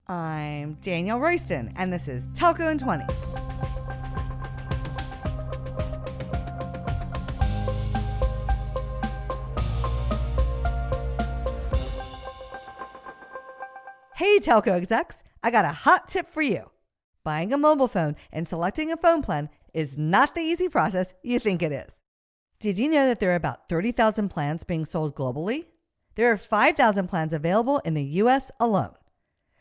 I'm Danielle Royston, and this is Telco in 20. Hey, telco execs, I got a hot tip for you. Buying a mobile phone and selecting a phone plan is not the easy process you think it is. Did you know that there are about 30,000 plans being sold globally? There are 5,000 plans available in the US alone,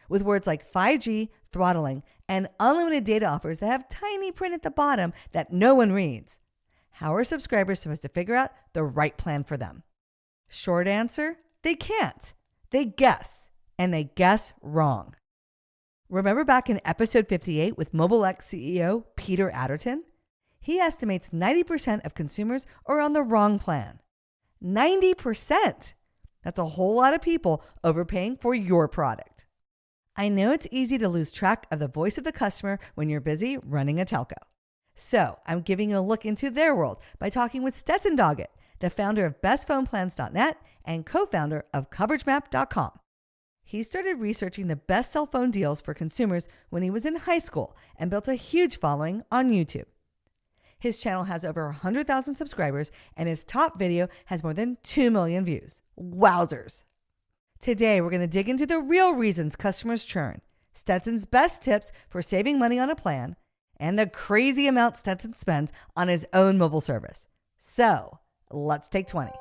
with words like 5G, throttling, and unlimited data offers that have tiny print at the bottom that no one reads. How are subscribers supposed to figure out the right plan for them? Short answer, they can't. They guess, and they guess wrong. Remember back in episode 58 with MobileX CEO Peter Adderton? He estimates 90% of consumers are on the wrong plan. 90%! That's a whole lot of people overpaying for your product. I know it's easy to lose track of the voice of the customer when you're busy running a telco. So I'm giving you a look into their world by talking with Stetson Doggett, the founder of bestphoneplans.net and co-founder of coveragemap.com. He started researching the best cell phone deals for consumers when he was in high school and built a huge following on YouTube. His channel has over 100,000 subscribers and his top video has more than 2 million views. Wowzers! Today, we're going to dig into the real reasons customers churn, Stetson's best tips for saving money on a plan, and the crazy amount Stetson spends on his own mobile service. So, let's take 20.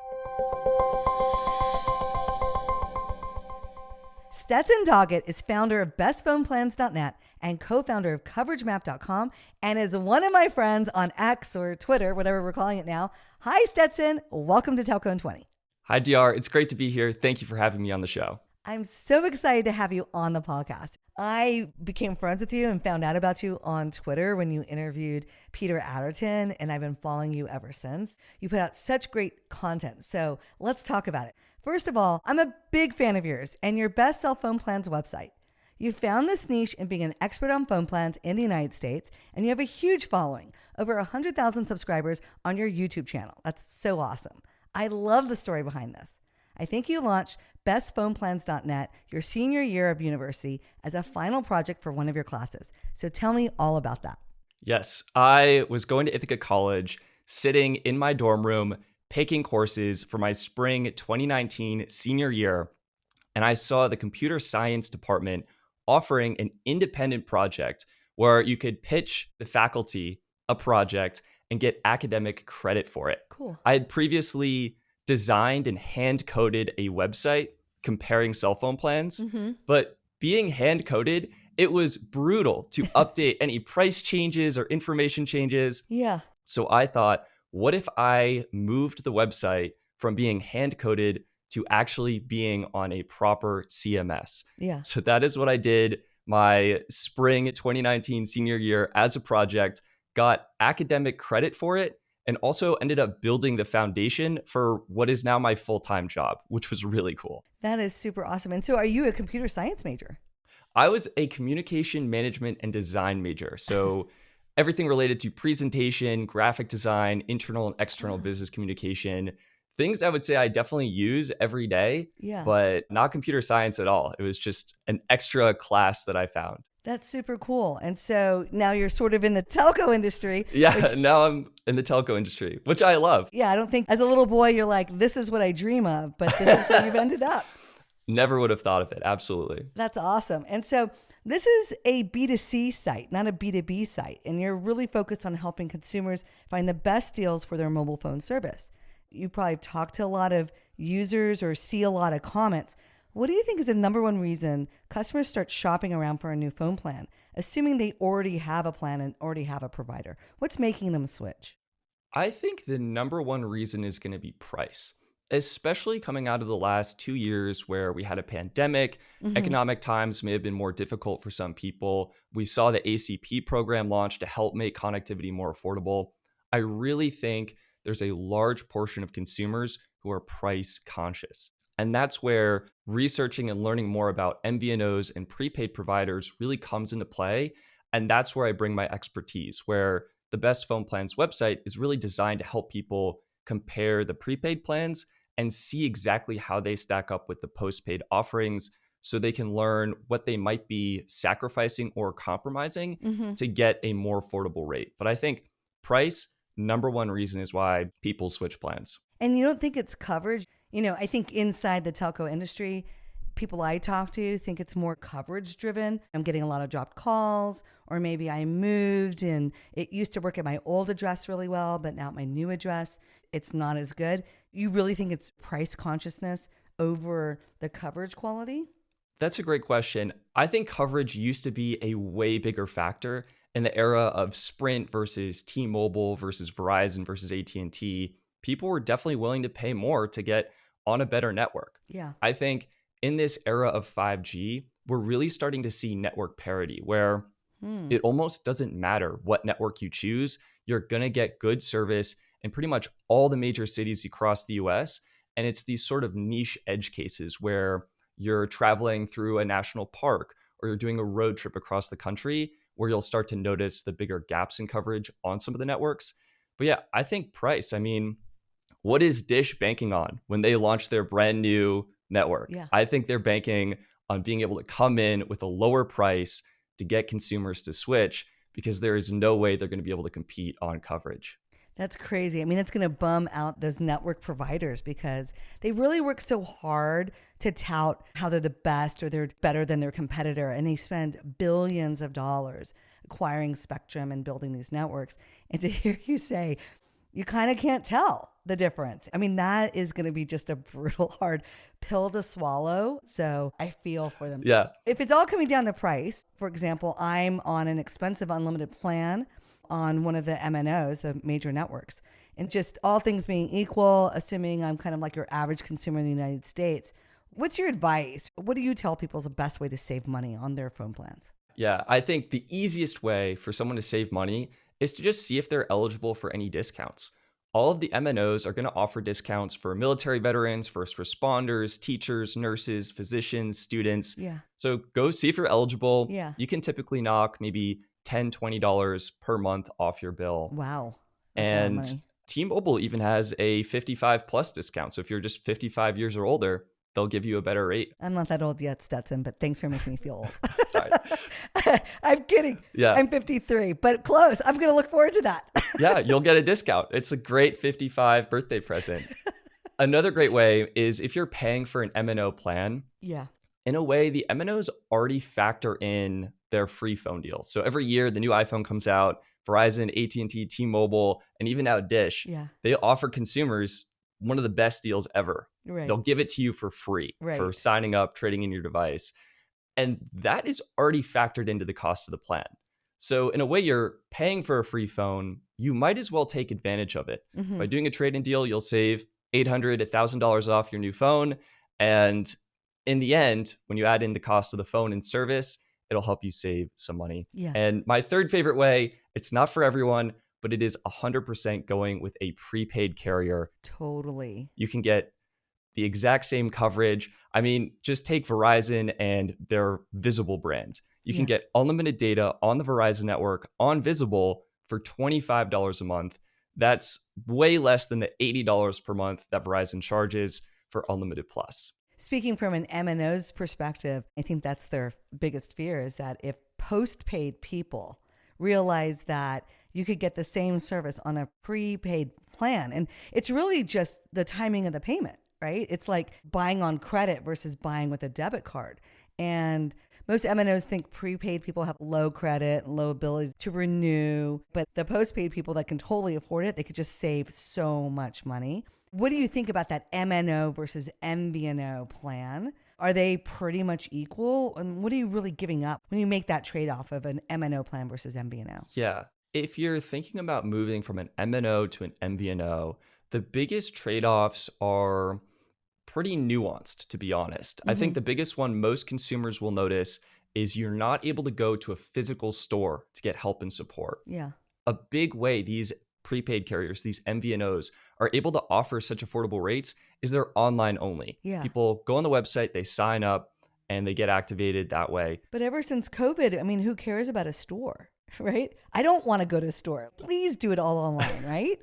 Stetson Doggett is founder of bestphoneplans.net and co-founder of coveragemap.com and is one of my friends on X or Twitter, whatever we're calling it now. Hi, Stetson. Welcome to Telco in 20. Hi, DR. It's great to be here. Thank you for having me on the show. I'm so excited to have you on the podcast. I became friends with you and found out about you on Twitter when you interviewed Peter Adderton, and I've been following you ever since. You put out such great content, so let's talk about it. First of all, I'm a big fan of yours and your best cell phone plans website. You found this niche in being an expert on phone plans in the United States, and you have a huge following, over 100,000 subscribers on your YouTube channel. That's so awesome. I love the story behind this. I think you launched bestphoneplans.net your senior year of university as a final project for one of your classes. So tell me all about that. Yes, I was going to Ithaca College, sitting in my dorm room, picking courses for my spring 2019 senior year, and I saw the computer science department offering an independent project where you could pitch the faculty a project and get academic credit for it. Cool. I had previously designed and hand-coded a website comparing cell phone plans, but being hand-coded, it was brutal to update any price changes or information changes. Yeah. So I thought, what if I moved the website from being hand-coded to actually being on a proper CMS? Yeah. So that is what I did my spring 2019 senior year as a project, got academic credit for it, and also ended up building the foundation for what is now my full-time job, which was really cool. That is super awesome. And so are you a computer science major? I was a communication management and design major. So everything related to presentation, graphic design, internal and external business communication, things I would say I definitely use every day, but not computer science at all. It was just an extra class that I found. That's super cool. And so now you're sort of in the telco industry. Yeah, now I'm in the telco industry, which I love. Yeah, I don't think as a little boy, you're like, this is what I dream of, but this is where you've ended up. Never would have thought of it. Absolutely. That's awesome. And so this is a B2C site, not a B2B site. And you're really focused on helping consumers find the best deals for their mobile phone service. You probably talk to a lot of users or see a lot of comments. What do you think is the number one reason customers start shopping around for a new phone plan, assuming they already have a plan and already have a provider? What's making them switch? I think the number one reason is going to be price, especially coming out of the last 2 years where we had a pandemic. Economic times may have been more difficult for some people. We saw the ACP program launch to help make connectivity more affordable. I really think there's a large portion of consumers who are price conscious. And that's where researching and learning more about MVNOs and prepaid providers really comes into play. And that's where I bring my expertise, where the Best Phone Plans website is really designed to help people compare the prepaid plans and see exactly how they stack up with the postpaid offerings so they can learn what they might be sacrificing or compromising to get a more affordable rate. But I think price, number one reason is why people switch plans. And you don't think it's coverage? I think inside the telco industry, people I talk to think it's more coverage driven. I'm getting a lot of dropped calls, or maybe I moved and it used to work at my old address really well, but now at my new address, it's not as good. You really think it's price consciousness over the coverage quality? That's a great question. I think coverage used to be a way bigger factor in the era of Sprint versus T-Mobile versus Verizon versus AT&T. People were definitely willing to pay more to get on a better network. Yeah. I think in this era of 5G, we're really starting to see network parity where it almost doesn't matter what network you choose. You're going to get good service in pretty much all the major cities across the US. And it's these sort of niche edge cases where you're traveling through a national park or you're doing a road trip across the country where you'll start to notice the bigger gaps in coverage on some of the networks. But yeah, I think price. I mean, what is Dish banking on when they launch their brand new network? Yeah. I think they're banking on being able to come in with a lower price to get consumers to switch because there is no way they're going to be able to compete on coverage. That's crazy. I mean, it's going to bum out those network providers because they really work so hard to tout how they're the best or they're better than their competitor. And they spend billions of dollars acquiring spectrum and building these networks. And to hear you say, you kind of can't tell the difference. I mean, that is going to be just a brutal, hard pill to swallow. So I feel for them. Yeah. If it's all coming down to price, for example, I'm on an expensive unlimited plan on one of the MNOs, the major networks. And just all things being equal, assuming I'm kind of like your average consumer in the United States, what's your advice? What do you tell people is the best way to save money on their phone plans? Yeah, I think the easiest way for someone to save money is to just see if they're eligible for any discounts. All of the MNOs are going to offer discounts for military veterans, first responders, teachers, nurses, physicians, students. Yeah. So go see if you're eligible. Yeah. You can typically knock maybe $10, $20 per month off your bill. Wow. And T-Mobile even has a 55 plus discount. So if you're just 55 years or older, they'll give you a better rate. I'm not that old yet, Stetson, but thanks for making me feel old. Sorry. I'm kidding. Yeah. I'm 53, but close. I'm going to look forward to that. Yeah, you'll get a discount. It's a great 55 birthday present. Another great way is if you're paying for an MNO plan. Yeah. In a way, the MNOs already factor in their free phone deals. So every year, the new iPhone comes out, Verizon, AT&T, T-Mobile, and even now Dish, they offer consumers one of the best deals ever. Right. They'll give it to you for free for signing up, trading in your device. And that is already factored into the cost of the plan. So in a way, you're paying for a free phone. You might as well take advantage of it. By doing a trade-in deal, you'll save $800, $1,000 off your new phone. And in the end, when you add in the cost of the phone and service, it'll help you save some money. Yeah. And my third favorite way, it's not for everyone, but it is 100% going with a prepaid carrier. Totally. You can get the exact same coverage. I mean, just take Verizon and their Visible brand. You can get unlimited data on the Verizon network on Visible for $25 a month. That's way less than the $80 per month that Verizon charges for Unlimited Plus. Speaking from an MNO's perspective, I think that's their biggest fear is that if postpaid people realize that you could get the same service on a prepaid plan, and it's really just the timing of the payment, right? It's like buying on credit versus buying with a debit card. And most MNOs think prepaid people have low credit, low ability to renew, but the postpaid people that can totally afford it, they could just save so much money. What do you think about that MNO versus MVNO plan? Are they pretty much equal? And what are you really giving up when you make that trade-off of an MNO plan versus MVNO? Yeah. If you're thinking about moving from an MNO to an MVNO, the biggest trade-offs are pretty nuanced, to be honest. I think the biggest one most consumers will notice is you're not able to go to a physical store to get help and support. Yeah. A big way these prepaid carriers, these MVNOs, are able to offer such affordable rates is they're online only. Yeah. People go on the website, they sign up, and they get activated that way. But ever since COVID, I mean, who cares about a store, right? I don't want to go to a store. Please do it all online, right?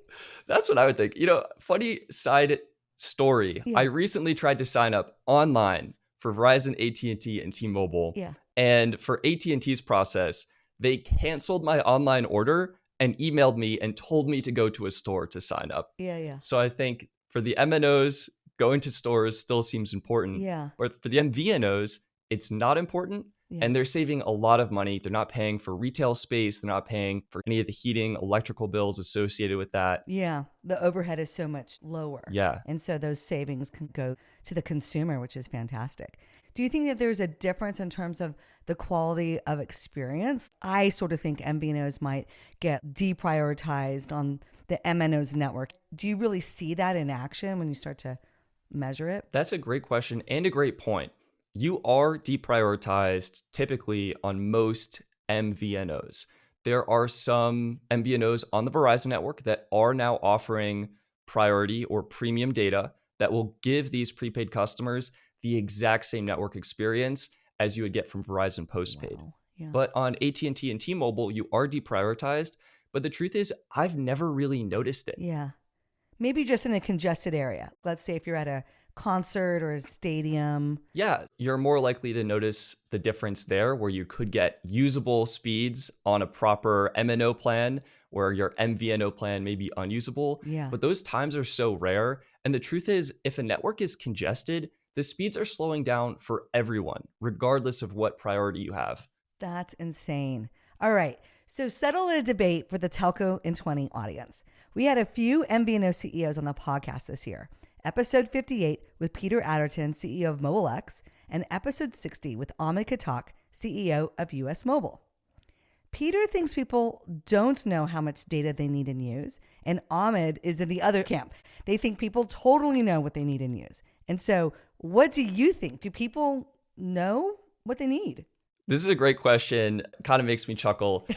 That's what I would think. You know, funny side story. Yeah. I recently tried to sign up online for Verizon, AT&T, and T-Mobile. Yeah. And for AT&T's process, they canceled my online order and emailed me and told me to go to a store to sign up. Yeah. So I think for the MNOs, going to stores still seems important. Yeah. But for the MVNOs, it's not important. Yeah. And they're saving a lot of money. They're not paying for retail space. They're not paying for any of the heating, electrical bills associated with that. Yeah. The overhead is so much lower. Yeah. And so those savings can go to the consumer, which is fantastic. Do you think that there's a difference in terms of the quality of experience? I sort of think MVNOs might get deprioritized on the MNO's network. Do you really see that in action when you start to measure it? That's a great question and a great point. You are deprioritized typically on most MVNOs. There are some MVNOs on the Verizon network that are now offering priority or premium data that will give these prepaid customers the exact same network experience as you would get from Verizon postpaid. Wow. Yeah. But on AT&T and T-Mobile, you are deprioritized. But the truth is, I've never really noticed it. Yeah. Maybe just in a congested area. Let's say if you're at a concert or a stadium. Yeah, you're more likely to notice the difference there where you could get usable speeds on a proper MNO plan where your MVNO plan may be unusable. Yeah. But those times are so rare. And the truth is, if a network is congested, the speeds are slowing down for everyone, regardless of what priority you have. That's insane. All right. So settle a debate for the Telco in 20 audience. We had a few MVNO CEOs on the podcast this year. Episode 58 with Peter Adderton, CEO of MobileX, and episode 60 with Ahmed Khatak, CEO of US Mobile. Peter thinks people don't know how much data they need and use, and Ahmed is in the other camp. They think people totally know what they need and use. And so, what do you think? Do people know what they need? This is a great question. Kind of makes me chuckle.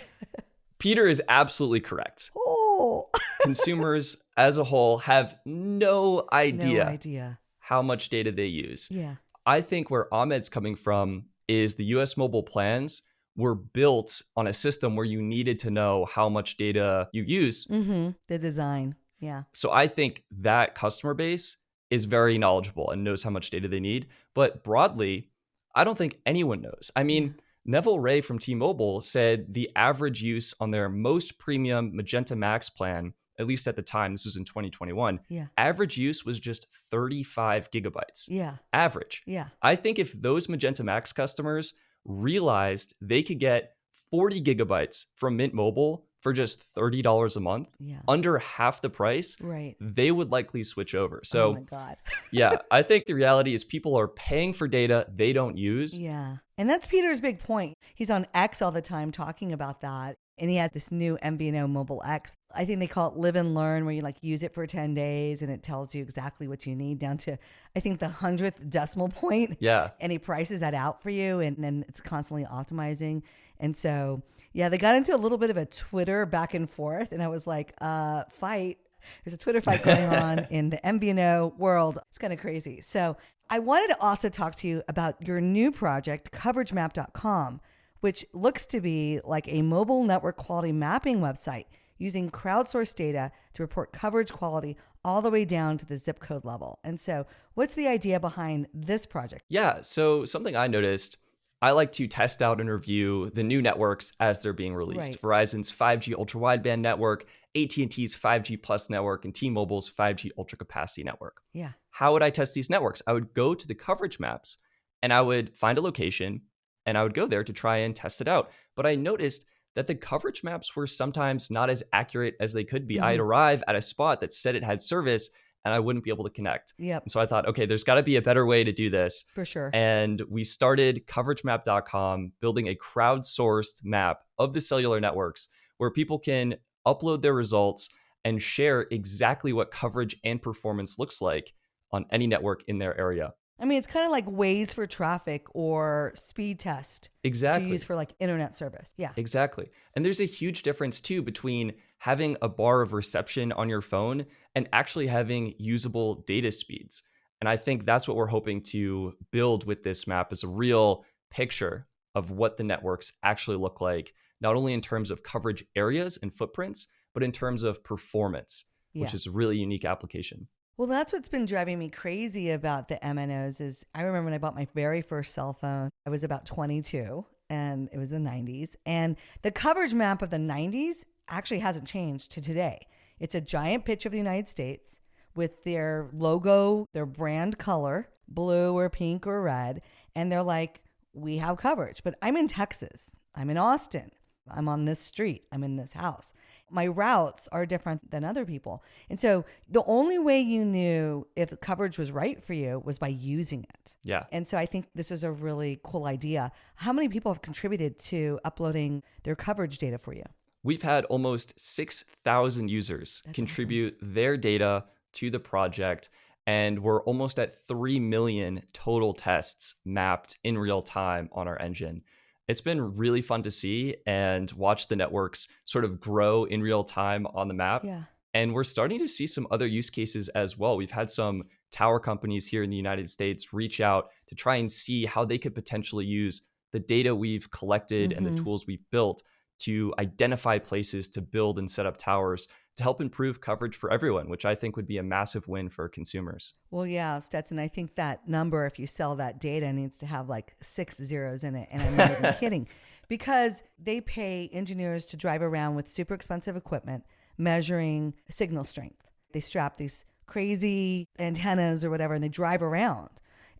Peter is absolutely correct. Oh, Consumers as a whole have no idea how much data they use. Yeah. I think where Ahmed's coming from is the US mobile plans were built on a system where you needed to know how much data you use. Mm-hmm. The design. Yeah. So I think that customer base is very knowledgeable and knows how much data they need. But broadly, I don't think anyone knows. I mean, Neville Ray from T-Mobile said the average use on their most premium Magenta Max plan, at least at the time, this was in 2021, average use was just 35 gigabytes. Yeah. Average. Yeah. I think if those Magenta Max customers realized they could get 40 gigabytes from Mint Mobile for just $30 a month, under half the price, right, they would likely switch over. So, oh my God. yeah, I think the reality is people are paying for data they don't use. Yeah. And that's Peter's big point. He's on X all the time talking about that. And he has this new MVNO Mobile X. I think they call it Live and Learn, where you like use it for 10 days and it tells you exactly what you need down to, I think, the 100th decimal point. Yeah. And he prices that out for you, and then it's constantly optimizing. And so, yeah, they got into a little bit of a Twitter back and forth. And I was like, fight. There's a Twitter fight going on in the MVNO world. It's kind of crazy. So I wanted to also talk to you about your new project, CoverageMap.com, which looks to be like a mobile network quality mapping website using crowdsourced data to report coverage quality all the way down to the zip code level. And so what's the idea behind this project? Yeah, so something I noticed, I like to test out and review the new networks as they're being released. Right. Verizon's 5G ultra wideband network, AT&T's 5G plus network, and T-Mobile's 5G ultra capacity network. Yeah. How would I test these networks? I would go to the coverage maps and I would find a location and I would go there to try and test it out. But I noticed that the coverage maps were sometimes not as accurate as they could be. Mm-hmm. I'd arrive at a spot that said it had service and I wouldn't be able to connect. Yep. And so I thought, okay, there's got to be a better way to do this. For sure. And we started CoverageMap.com, building a crowdsourced map of the cellular networks where people can upload their results and share exactly what coverage and performance looks like on any network in their area. I mean, it's kind of like Waze for traffic or speed test. Exactly. To use for like internet service. Yeah. Exactly. And there's a huge difference too between having a bar of reception on your phone and actually having usable data speeds. And I think that's what we're hoping to build with this map, is a real picture of what the networks actually look like, not only in terms of coverage areas and footprints, but in terms of performance, which is a really unique application. Well, that's what's been driving me crazy about the MNOs is I remember when I bought my very first cell phone, I was about 22 and it was the 90s. And the coverage map of the 90s actually hasn't changed to today. It's a giant picture of the United States with their logo, their brand color, blue or pink or red. And they're like, we have coverage. But I'm in Texas. I'm in Austin. I'm on this street. I'm in this house. My routes are different than other people. And so the only way you knew if the coverage was right for you was by using it. Yeah. And so I think this is a really cool idea. How many people have contributed to uploading their coverage data for you? We've had almost 6,000 users contribute their data to the project, and we're almost at 3 million total tests mapped in real time on our engine. It's been really fun to see and watch the networks sort of grow in real time on the map. Yeah. And we're starting to see some other use cases as well. We've had some tower companies here in the United States reach out to try and see how they could potentially use the data we've collected and the tools we've built to identify places to build and set up towers to help improve coverage for everyone, which I think would be a massive win for consumers. Well, yeah, Stetson, I think that number, if you sell that data, needs to have like 6 zeros in it. And I'm not even kidding, because they pay engineers to drive around with super expensive equipment measuring signal strength. They strap these crazy antennas or whatever, and they drive around.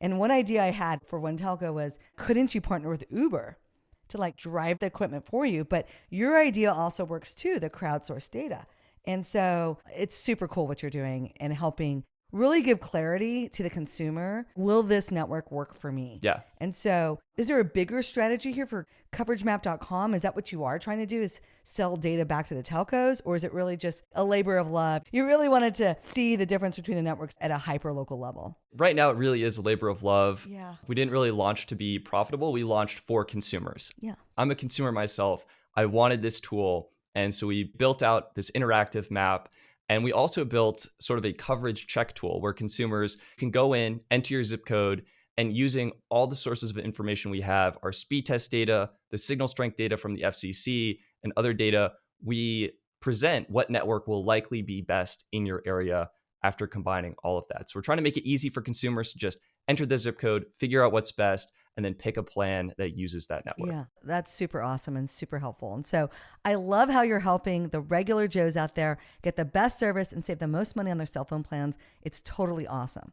And one idea I had for one telco was, couldn't you partner with Uber to like drive the equipment for you? But your idea also works too, the crowdsourced data. And so it's super cool what you're doing and helping really give clarity to the consumer. Will this network work for me? Yeah. And so is there a bigger strategy here for coveragemap.com? Is that what you are trying to do, is sell data back to the telcos? Or is it really just a labor of love? You really wanted to see the difference between the networks at a hyper local level. Right now, it really is a labor of love. Yeah. We didn't really launch to be profitable. We launched for consumers. Yeah. I'm a consumer myself. I wanted this tool. And so we built out this interactive map. And we also built sort of a coverage check tool where consumers can go in, enter your zip code, and using all the sources of information we have, our speed test data, the signal strength data from the FCC, and other data, we present what network will likely be best in your area after combining all of that. So we're trying to make it easy for consumers to just enter the zip code, figure out what's best, and then pick a plan that uses that network. Yeah, that's super awesome and super helpful. And so I love how you're helping the regular Joes out there get the best service and save the most money on their cell phone plans. It's totally awesome.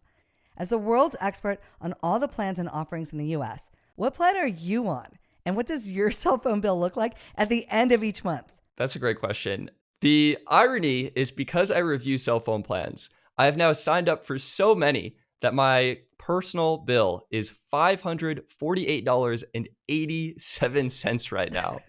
As the world's expert on all the plans and offerings in the US, what plan are you on? And what does your cell phone bill look like at the end of each month? That's a great question. The irony is, because I review cell phone plans, I have now signed up for so many that my personal bill is $548.87 right now.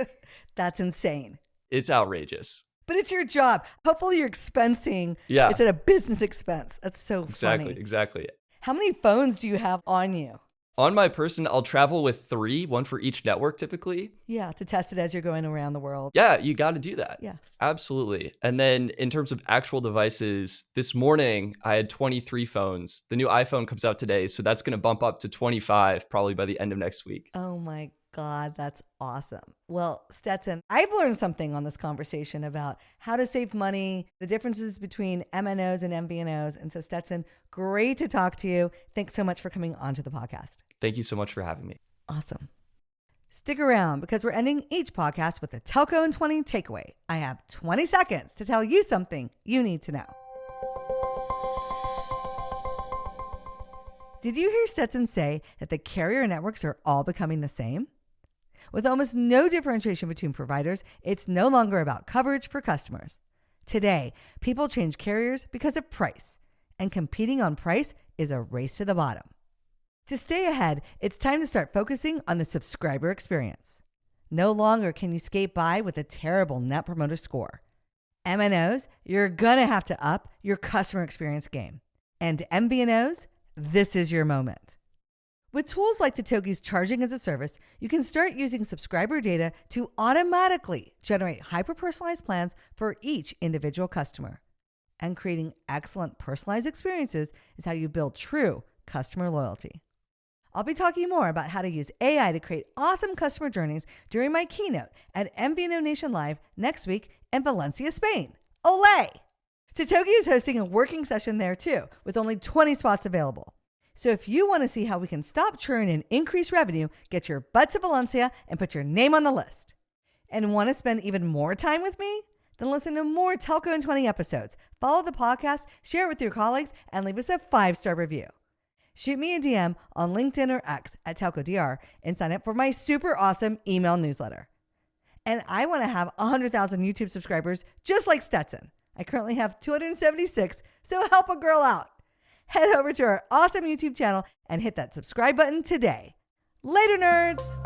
That's insane. It's outrageous. But it's your job. Hopefully you're expensing. Yeah. It's at a business expense. That's so funny. Exactly. How many phones do you have on you? On my person, I'll travel with 3, one for each network typically. Yeah, to test it as you're going around the world. Yeah, you got to do that. Yeah. Absolutely. And then in terms of actual devices, this morning I had 23 phones. The new iPhone comes out today, so that's going to bump up to 25 probably by the end of next week. Oh my God, that's awesome. Well, Stetson, I've learned something on this conversation about how to save money, the differences between MNOs and MVNOs. And so Stetson, great to talk to you. Thanks so much for coming onto the podcast. Thank you so much for having me. Awesome. Stick around because we're ending each podcast with a Telco in 20 takeaway. I have 20 seconds to tell you something you need to know. Did you hear Stetson say that the carrier networks are all becoming the same? With almost no differentiation between providers, it's no longer about coverage for customers. Today, people change carriers because of price, and competing on price is a race to the bottom. To stay ahead, it's time to start focusing on the subscriber experience. No longer can you skate by with a terrible Net Promoter Score. MNOs, you're gonna have to up your customer experience game. And MVNOs, this is your moment. With tools like Totogi's Charging as a Service, you can start using subscriber data to automatically generate hyper-personalized plans for each individual customer. And creating excellent personalized experiences is how you build true customer loyalty. I'll be talking more about how to use AI to create awesome customer journeys during my keynote at MVNO Nation Live next week in Valencia, Spain. Olé! Totogi is hosting a working session there too, with only 20 spots available. So if you want to see how we can stop churn and increase revenue, get your butt to Valencia and put your name on the list. And want to spend even more time with me? Then listen to more Telco in 20 episodes. Follow the podcast, share it with your colleagues, and leave us a 5-star review. Shoot me a DM on LinkedIn or X at TelcoDR and sign up for my super awesome email newsletter. And I want to have 100,000 YouTube subscribers just like Stetson. I currently have 276, so help a girl out. Head over to our awesome YouTube channel and hit that subscribe button today. Later, nerds!